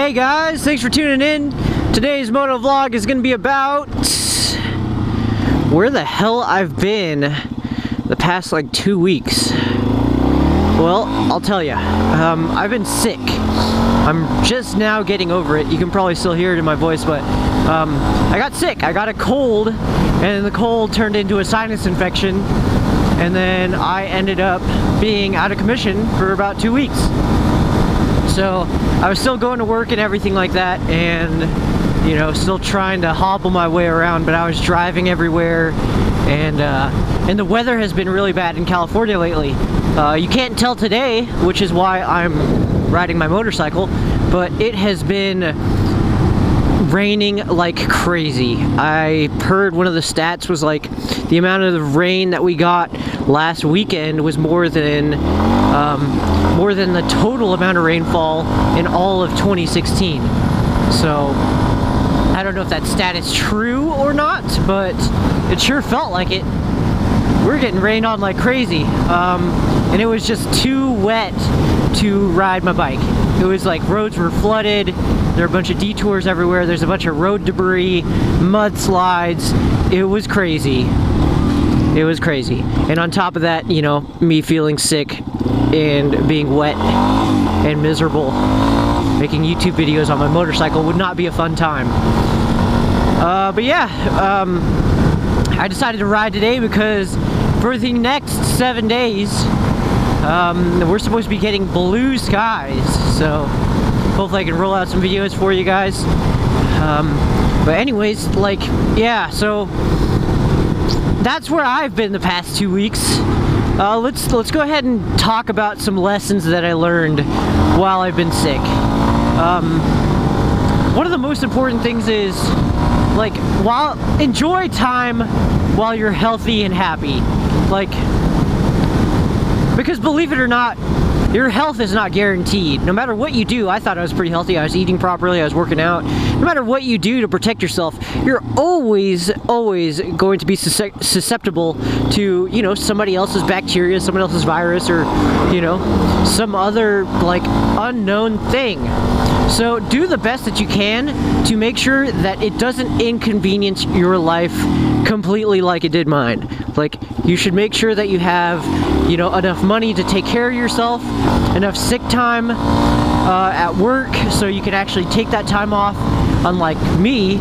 Hey guys, thanks for tuning in. Today's motovlog is going to be about where the hell I've been the past like 2 weeks. Well, I'll tell you, I've been sick. I'm just now getting over it. You can probably still hear it in my voice, but I got sick. I got a cold, and the cold turned into a sinus infection, and then I ended up being out of commission for about 2 weeks. So I was still going to work and everything like that, and you know, still trying to hobble my way around, but I was driving everywhere, and the weather has been really bad in California lately. You can't tell today, which is why I'm riding my motorcycle, but it has been raining like crazy. I heard one of the stats was like the amount of the rain that we got last weekend was more than the total amount of rainfall in all of 2016. So I don't know if that stat is true or not, but it sure felt like it. We're getting rained on like crazy, and it was just too wet to ride my bike. It was like roads were flooded, there are a bunch of detours everywhere, there's a bunch of road debris, mudslides. It was crazy. It was crazy. And on top of that, you know, me feeling sick and being wet and miserable, making YouTube videos on my motorcycle would not be a fun time. But yeah, I decided to ride today because for the next 7 days, we're supposed to be getting blue skies, so hopefully I can roll out some videos for you guys. But anyways, like, yeah, so that's where I've been the past 2 weeks. Let's go ahead and talk about some lessons that I learned while I've been sick. One of the most important things is, like, enjoy time while you're healthy and happy. Like, because believe it or not, your health is not guaranteed. No matter what you do, I thought I was pretty healthy. I was eating properly, I was working out. No matter what you do to protect yourself, you're always going to be susceptible to, you know, somebody else's bacteria, someone else's virus, or, you know, some other, like, unknown thing. So do the best that you can to make sure that it doesn't inconvenience your life completely like it did mine. Like, you should make sure that you have, you know, enough money to take care of yourself, enough sick time at work so you can actually take that time off, unlike me,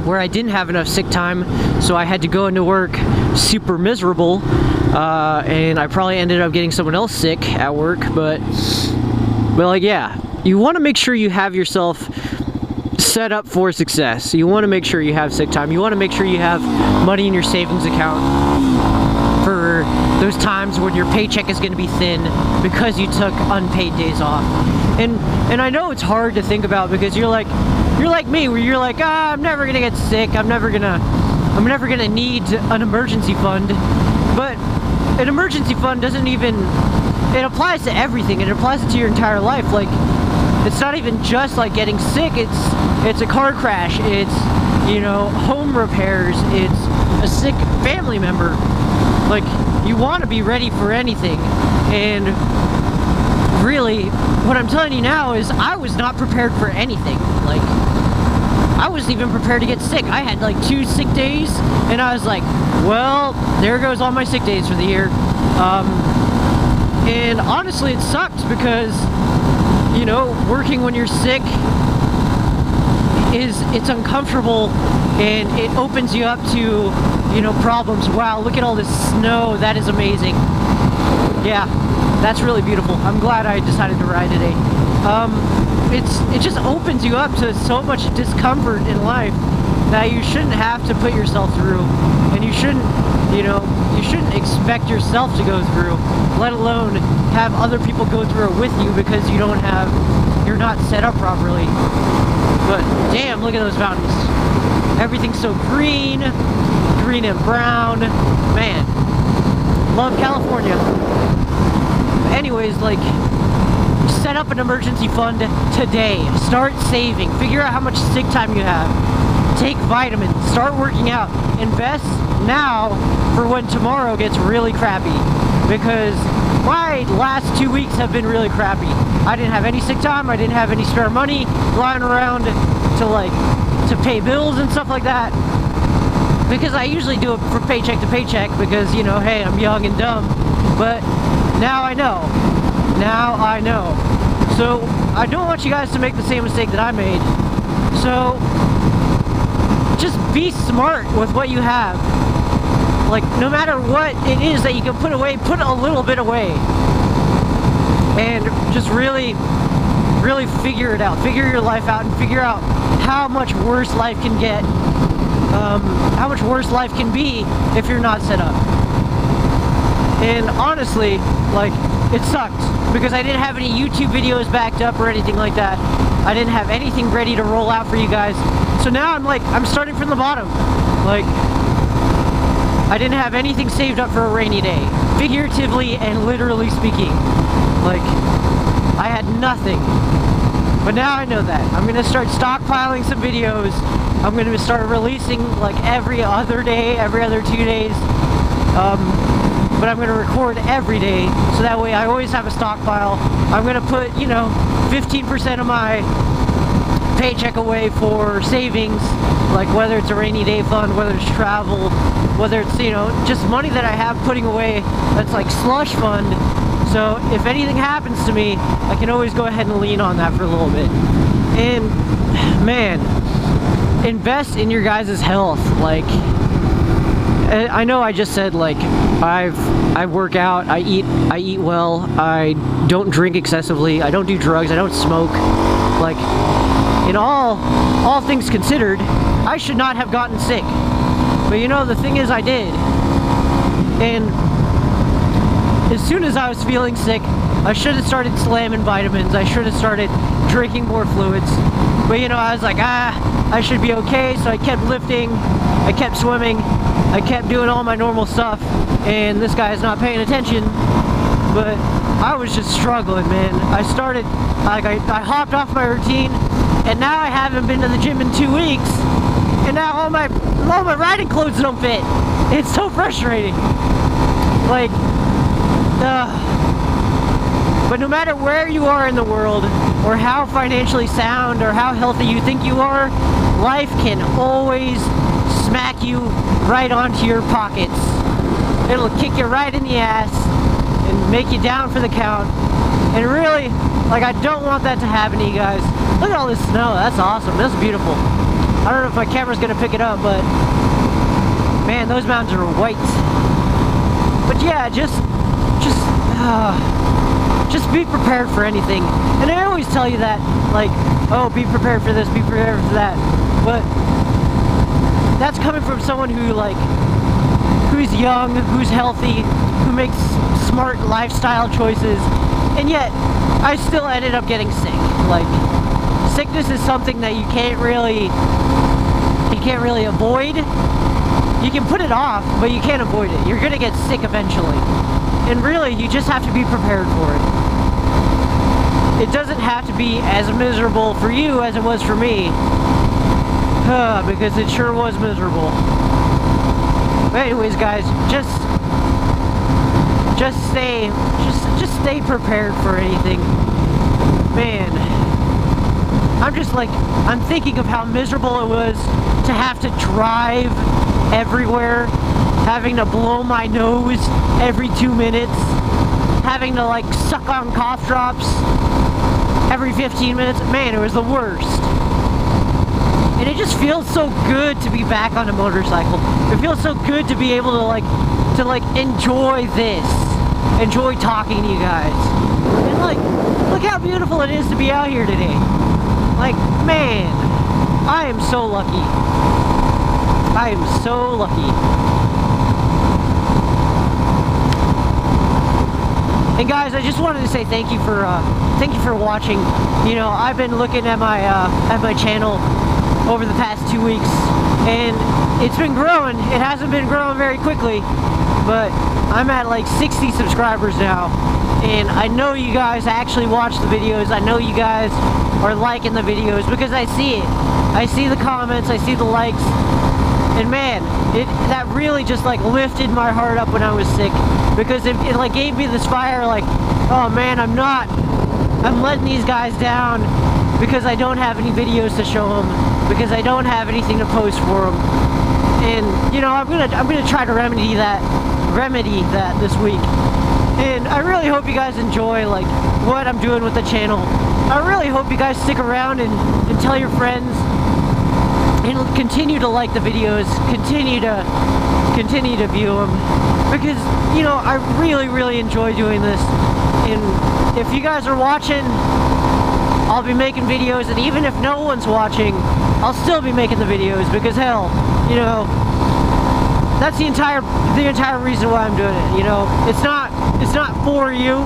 where I didn't have enough sick time, so I had to go into work super miserable, and I probably ended up getting someone else sick at work. But like, yeah, you want to make sure you have yourself set up for success. You want to make sure you have sick time. You want to make sure you have money in your savings account for those times when your paycheck is going to be thin because you took unpaid days off. And I know it's hard to think about because you're like me, where you're like, I'm never gonna get sick. I'm never gonna need an emergency fund. But an emergency fund doesn't even, it applies to everything. It applies to your entire life. Like, it's not even just like getting sick. It's a car crash. It's, you know, home repairs. It's a sick family member. Like, you want to be ready for anything. And really, what I'm telling you now is I was not prepared for anything. Like, I wasn't even prepared to get sick. I had like 2 sick days, and I was like, well, there goes all my sick days for the year. And honestly, it sucked because, you know, working when you're sick it's uncomfortable, and it opens you up to, you know, problems. Wow, look at all this snow. That is amazing. Yeah, that's really beautiful. I'm glad I decided to ride today. It just opens you up to so much discomfort in life that you shouldn't have to put yourself through, and you shouldn't, you know, you shouldn't expect yourself to go through, let alone have other people go through it with you because you're not set up properly. But damn, look at those mountains. Everything's so green and brown. Man, love California. But anyways, like, set up an emergency fund today. Start saving. Figure out how much sick time you have. Take vitamins. Start working out. Invest now for when tomorrow gets really crappy. Because my last 2 weeks have been really crappy. I didn't have any sick time. I didn't have any spare money lying around to pay bills and stuff like that. Because I usually do it from paycheck to paycheck because, you know, hey, I'm young and dumb. But now I know. Now I know. So I don't want you guys to make the same mistake that I made. So just be smart with what you have. Like, no matter what it is that you can put away, put a little bit away. And just really figure it out. Figure your life out and figure out how much worse life can get. How much worse life can be if you're not set up. And honestly, like, it sucked because I didn't have any YouTube videos backed up or anything like that. I didn't have anything ready to roll out for you guys. So now I'm starting from the bottom. Like, I didn't have anything saved up for a rainy day, figuratively and literally speaking. Like, I had nothing. But now I know that. I'm gonna start stockpiling some videos. I'm gonna start releasing like every other day, every other 2 days. But I'm gonna record every day, so that way I always have a stockpile. I'm gonna put, you know, 15% of my paycheck away for savings, like whether it's a rainy day fund, whether it's travel, whether it's, you know, just money that I have putting away that's like slush fund. So if anything happens to me, I can always go ahead and lean on that for a little bit. And man, invest in your guys' health. Like, I know I just said, like, I work out, I eat well, I don't drink excessively, I don't do drugs, I don't smoke. Like, in all things considered, I should not have gotten sick. But you know, the thing is, I did. And as soon as I was feeling sick, I should have started slamming vitamins. I should have started drinking more fluids. But you know, I was like, I should be okay. So I kept lifting, I kept swimming, I kept doing all my normal stuff. And this guy is not paying attention. But I was just struggling, man. I started, like, I hopped off my routine, and now I haven't been to the gym in 2 weeks. And now all my riding clothes don't fit. It's so frustrating. Like, but no matter where you are in the world, or how financially sound, or how healthy you think you are, life can always smack you right onto your pockets. It'll kick you right in the ass and make you down for the count. And really, like, I don't want that to happen to you guys. Look at all this snow. That's awesome. That's beautiful. I don't know if my camera's gonna pick it up, but man, those mountains are white. But yeah, just be prepared for anything. And I always tell you that, like, oh, be prepared for this, be prepared for that. But that's coming from someone who, like, who's young, who's healthy, who makes smart lifestyle choices, and yet I still ended up getting sick. Like, sickness is something that you can't really avoid. You can put it off, but you can't avoid it. You're gonna get sick eventually. And really, you just have to be prepared for it. It doesn't have to be as miserable for you as it was for me. Because it sure was miserable. But anyways, guys, just stay prepared for anything. Man, I'm thinking of how miserable it was to have to drive everywhere, having to blow my nose every 2 minutes, having to, like, suck on cough drops every 15 minutes. Man, it was the worst. And it just feels so good to be back on a motorcycle. It feels so good to be able to enjoy this, enjoy talking to you guys. And like, look how beautiful it is to be out here today. Like, man, I am so lucky. I am so lucky. And guys, I just wanted to say thank you for watching. You know, I've been looking at my channel over the past 2 weeks, and it's been growing. It hasn't been growing very quickly, but I'm at like 60 subscribers now, and I know you guys actually watch the videos. I know you guys are liking the videos because I see it. I see the comments, I see the likes, and man, that really just like lifted my heart up when I was sick, because it like gave me this fire, like, oh man, I'm not I'm letting these guys down because I don't have any videos to show them, because I don't have anything to post for them. And you know, I'm gonna try to remedy that this week. And I really hope you guys enjoy like what I'm doing with the channel. I really hope you guys stick around and tell your friends, and continue to like the videos, continue to view them, because you know, I really enjoy doing this. And if you guys are watching, I'll be making videos, and even if no one's watching, I'll still be making the videos, because hell, you know, that's the entire reason why I'm doing it. You know, it's not for you,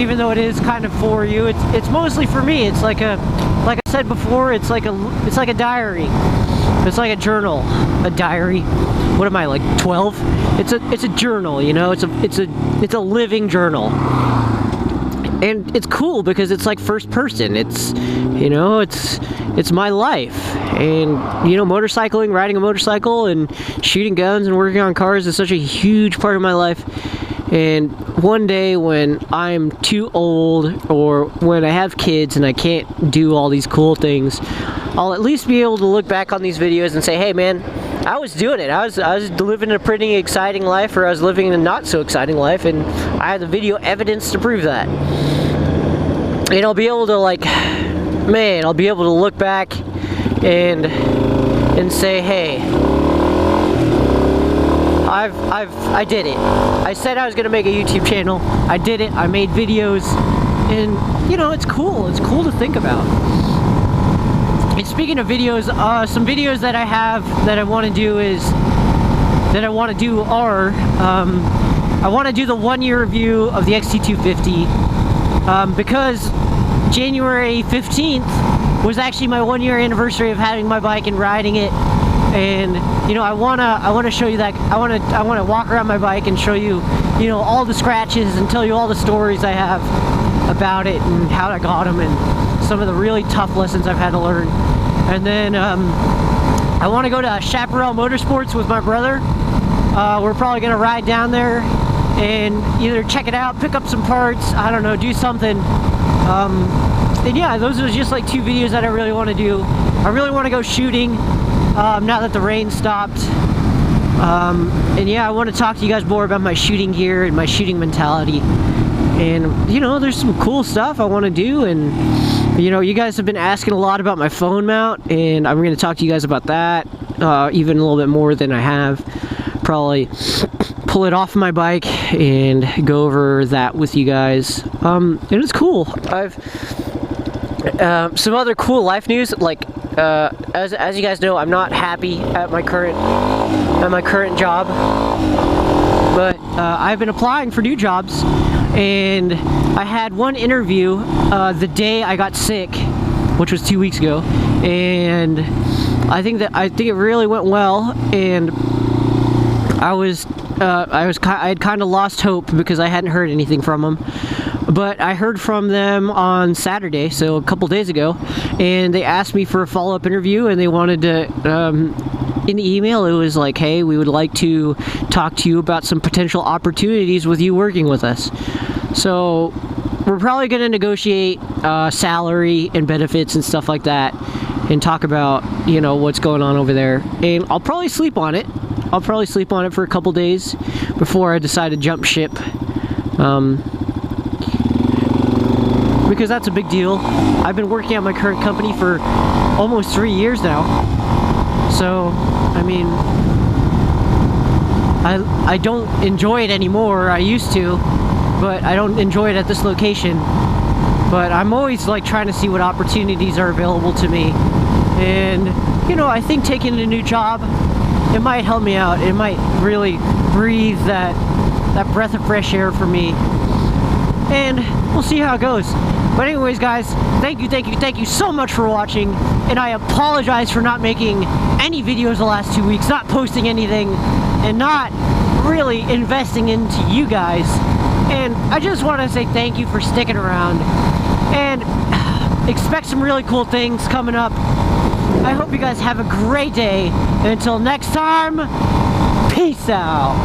even though it is kind of for you. It's mostly for me. It's like I said before, it's like a diary. It's like a journal, a diary. What am I, like 12? It's a journal, you know. It's a living journal. And it's cool because it's like first person. It's, you know, it's my life. And, you know, motorcycling, riding a motorcycle and shooting guns and working on cars is such a huge part of my life. And one day when I'm too old, or when I have kids and I can't do all these cool things, I'll at least be able to look back on these videos and say, hey man, I was doing it. I was living a pretty exciting life, or I was living a not so exciting life, and I had the video evidence to prove that. And I'll be able to, like, man, I'll be able to look back and say, hey, I did it. I said I was gonna make a YouTube channel. I did it. I made videos, and you know, it's cool. It's cool to think about. And speaking of videos, some videos that I have that I want to do are I want to do the 1-year review of the XT250 because January 15th was actually my 1-year anniversary of having my bike and riding it. And you know, I wanna show you that. I wanna walk around my bike and show you, you know, all the scratches and tell you all the stories I have about it and how I got them and some of the really tough lessons I've had to learn. And then I want to go to Chaparral Motorsports with my brother. We're probably gonna ride down there and either check it out, pick up some parts, I don't know, do something. And yeah, those are just like 2 videos that I really want to do. I really want to go shooting. Now that the rain stopped. And yeah, I want to talk to you guys more about my shooting gear and my shooting mentality. And you know, there's some cool stuff I want to do, and you know, you guys have been asking a lot about my phone mount, and I'm going to talk to you guys about that even a little bit more than I have. Probably pull it off my bike and go over that with you guys. And it's cool. I've some other cool life news, like as you guys know, I'm not happy at my current job, but I've been applying for new jobs, and I had one interview the day I got sick, which was 2 weeks ago, and I think it really went well, and I had kind of lost hope because I hadn't heard anything from them. But I heard from them on Saturday, so a couple days ago, and they asked me for a follow-up interview, and they wanted to, in the email, it was like, hey, we would like to talk to you about some potential opportunities with you working with us. So we're probably going to negotiate salary and benefits and stuff like that, and talk about, you know, what's going on over there. And I'll probably sleep on it. I'll probably sleep on it for a couple days before I decide to jump ship. Because that's a big deal. I've been working at my current company for almost 3 years now. So, I mean, I don't enjoy it anymore. I used to, but I don't enjoy it at this location. But I'm always like trying to see what opportunities are available to me. And, you know, I think taking a new job, it might help me out. It might really breathe that breath of fresh air for me. And we'll see how it goes. But anyways, guys, thank you so much for watching, and I apologize for not making any videos the last 2 weeks, not posting anything, and not really investing into you guys. And I just want to say thank you for sticking around, and expect some really cool things coming up. I hope you guys have a great day, and until next time, peace out.